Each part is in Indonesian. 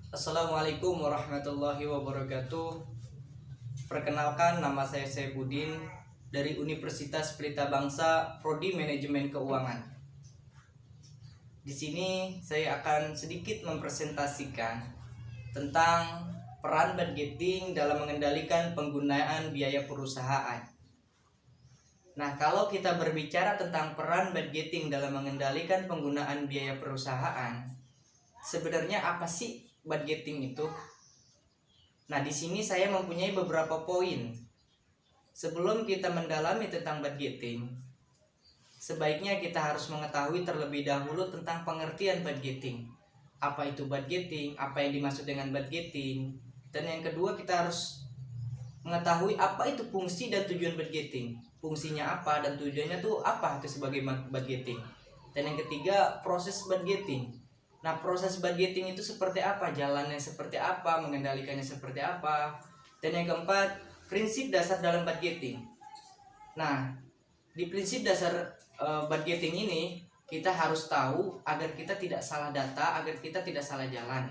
Assalamualaikum warahmatullahi wabarakatuh. Perkenalkan, nama saya Saifuddin dari Universitas Pelita Bangsa, Prodi Manajemen Keuangan. Di sini saya akan sedikit mempresentasikan tentang peran budgeting dalam mengendalikan penggunaan biaya perusahaan. Nah, kalau kita berbicara tentang peran budgeting dalam mengendalikan penggunaan biaya perusahaan, sebenarnya apa sih budgeting itu? Nah, di sini saya mempunyai beberapa poin. Sebelum kita mendalami tentang budgeting, sebaiknya kita harus mengetahui terlebih dahulu tentang pengertian budgeting. Apa itu budgeting? Apa yang dimaksud dengan budgeting? Dan yang kedua, kita harus mengetahui apa itu fungsi dan tujuan budgeting. Fungsinya apa dan tujuannya tuh apa itu sebagai budgeting. Dan yang ketiga, proses budgeting. Nah, proses budgeting itu seperti apa, jalannya seperti apa, mengendalikannya seperti apa. Dan yang keempat, prinsip dasar dalam budgeting. Nah, di prinsip dasar budgeting ini kita harus tahu agar kita tidak salah data, agar kita tidak salah jalan,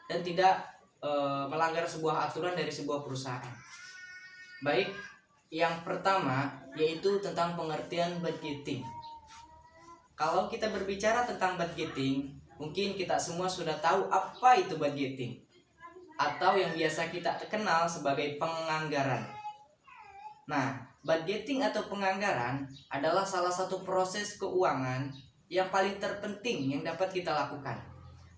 dan tidak melanggar sebuah aturan dari sebuah perusahaan. Baik, yang pertama yaitu tentang pengertian budgeting. Kalau kita berbicara tentang budgeting, mungkin kita semua sudah tahu apa itu budgeting, atau yang biasa kita kenal sebagai penganggaran. Nah, budgeting atau penganggaran adalah salah satu proses keuangan yang paling terpenting yang dapat kita lakukan.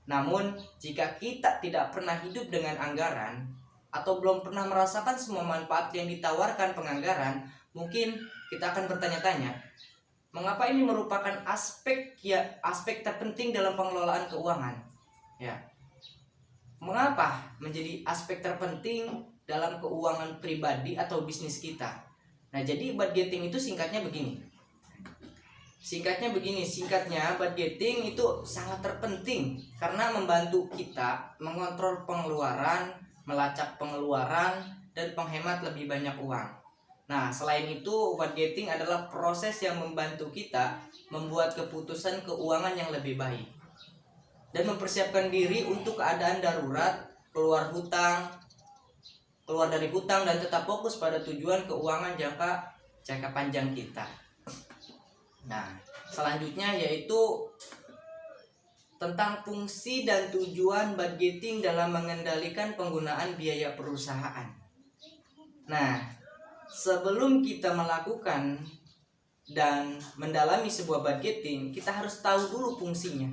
Namun, jika kita tidak pernah hidup dengan anggaran atau belum pernah merasakan semua manfaat yang ditawarkan penganggaran, mungkin kita akan bertanya-tanya, mengapa ini merupakan aspek terpenting dalam pengelolaan keuangan? Ya. Mengapa menjadi aspek terpenting dalam keuangan pribadi atau bisnis kita? Nah, jadi budgeting itu singkatnya begini. Singkatnya budgeting itu sangat terpenting karena membantu kita mengontrol pengeluaran, melacak pengeluaran, dan menghemat lebih banyak uang. Nah, selain itu, budgeting adalah proses yang membantu kita membuat keputusan keuangan yang lebih baik dan mempersiapkan diri untuk keadaan darurat, keluar dari hutang, dan tetap fokus pada tujuan keuangan jangka panjang kita. Nah, selanjutnya yaitu tentang fungsi dan tujuan budgeting dalam mengendalikan penggunaan biaya perusahaan. Nah, sebelum kita melakukan dan mendalami sebuah budgeting, kita harus tahu dulu fungsinya.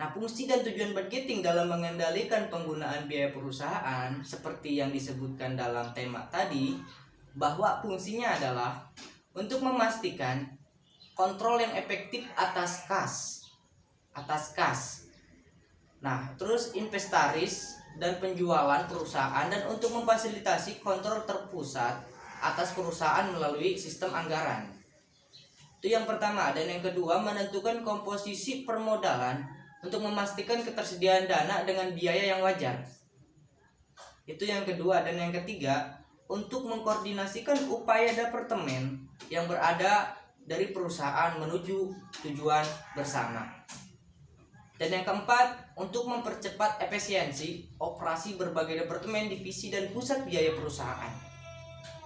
Nah, fungsi dan tujuan budgeting dalam mengendalikan penggunaan biaya perusahaan seperti yang disebutkan dalam tema tadi, bahwa fungsinya adalah untuk memastikan kontrol yang efektif atas kas. Nah, terus inventaris dan penjualan perusahaan, dan untuk memfasilitasi kontrol terpusat atas perusahaan melalui sistem anggaran. Itu yang pertama. Dan yang kedua, menentukan komposisi permodalan untuk memastikan ketersediaan dana dengan biaya yang wajar. Itu yang kedua. Dan yang ketiga, untuk mengkoordinasikan upaya departemen yang berada dari perusahaan menuju tujuan bersama. Dan yang keempat, untuk mempercepat efisiensi operasi berbagai departemen, divisi, dan pusat biaya perusahaan.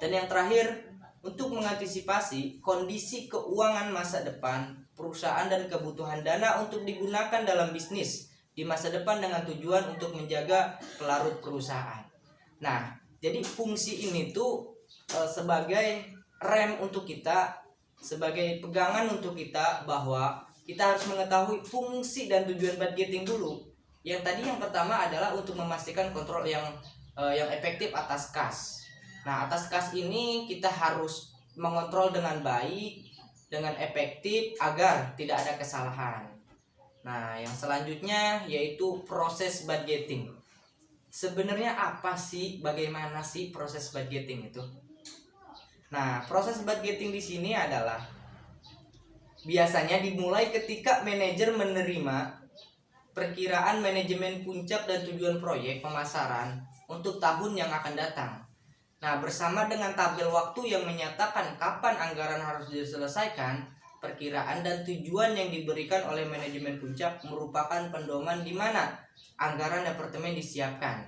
Dan yang terakhir, untuk mengantisipasi kondisi keuangan masa depan perusahaan dan kebutuhan dana untuk digunakan dalam bisnis di masa depan dengan tujuan untuk menjaga pelarut perusahaan. Nah, jadi fungsi ini tuh sebagai rem untuk kita, sebagai pegangan untuk kita, bahwa kita harus mengetahui fungsi dan tujuan budgeting dulu. Yang tadi yang pertama adalah untuk memastikan kontrol yang efektif atas kas. Nah, atas kas ini kita harus mengontrol dengan baik, dengan efektif agar tidak ada kesalahan. Nah, yang selanjutnya yaitu proses budgeting. Sebenarnya apa sih, bagaimana sih proses budgeting itu? Nah, proses budgeting di sini adalah biasanya dimulai ketika manajer menerima perkiraan manajemen puncak dan tujuan proyek pemasaran untuk tahun yang akan datang. Nah, bersama dengan tabel waktu yang menyatakan kapan anggaran harus diselesaikan, perkiraan dan tujuan yang diberikan oleh manajemen puncak merupakan pedoman di mana anggaran departemen disiapkan.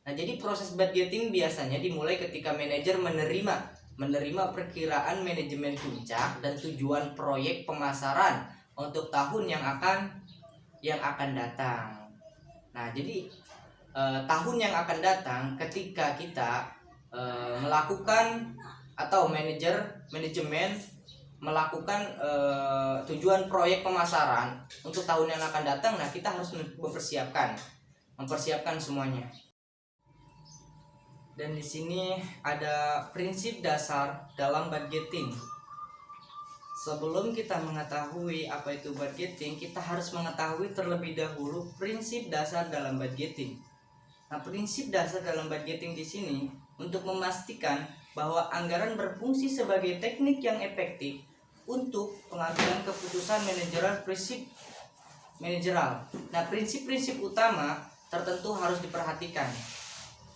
Nah, jadi proses budgeting biasanya dimulai ketika manajer menerima perkiraan manajemen puncak dan tujuan proyek pemasaran untuk tahun yang akan datang. Nah, jadi tahun yang akan datang ketika kita melakukan atau manajemen melakukan tujuan proyek pemasaran untuk tahun yang akan datang. Nah, kita harus mempersiapkan semuanya. Dan di sini ada prinsip dasar dalam budgeting. Sebelum kita mengetahui apa itu budgeting, kita harus mengetahui terlebih dahulu prinsip dasar dalam budgeting. Nah, prinsip dasar dalam budgeting di sini untuk memastikan bahwa anggaran berfungsi sebagai teknik yang efektif untuk pengambilan keputusan manajerial. Nah, prinsip-prinsip utama tertentu harus diperhatikan.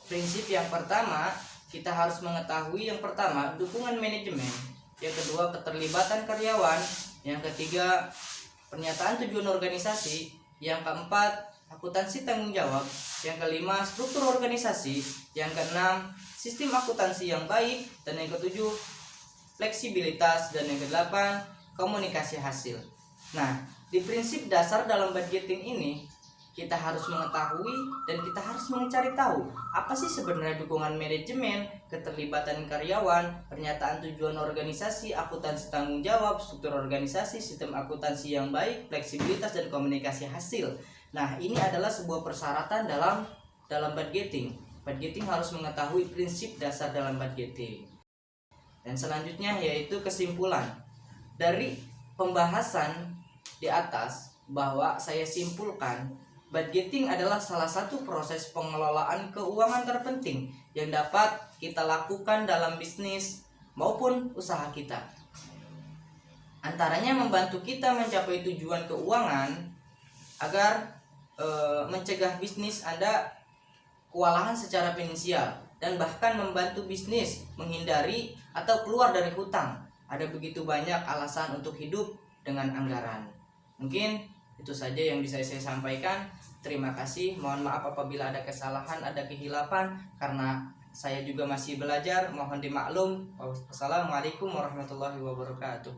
Prinsip yang pertama, kita harus mengetahui yang pertama, dukungan manajemen. Yang kedua, keterlibatan karyawan. Yang ketiga, pernyataan tujuan organisasi. Yang keempat, akuntansi tanggung jawab. Yang kelima, struktur organisasi. Yang keenam, sistem akuntansi yang baik. Dan yang ketujuh, fleksibilitas. Dan yang kedelapan, komunikasi hasil. Nah, di prinsip dasar dalam budgeting ini, kita harus mengetahui dan kita harus mencari tahu apa sih sebenarnya dukungan manajemen, keterlibatan karyawan, pernyataan tujuan organisasi, akuntansi tanggung jawab, struktur organisasi, sistem akuntansi yang baik, fleksibilitas dan komunikasi hasil. Nah, ini adalah sebuah persyaratan dalam budgeting. Budgeting harus mengetahui prinsip dasar dalam budgeting. Dan selanjutnya yaitu kesimpulan. Dari pembahasan di atas bahwa saya simpulkan budgeting adalah salah satu proses pengelolaan keuangan terpenting yang dapat kita lakukan dalam bisnis maupun usaha kita. Antaranya membantu kita mencapai tujuan keuangan agar mencegah bisnis Anda kewalahan secara finansial dan bahkan membantu bisnis menghindari atau keluar dari hutang. Ada begitu banyak alasan untuk hidup dengan anggaran. Mungkin itu saja yang bisa saya sampaikan. Terima kasih. Mohon maaf apabila ada kesalahan, ada kehilapan, karena saya juga masih belajar. Mohon dimaklum. Wassalamualaikum warahmatullahi wabarakatuh.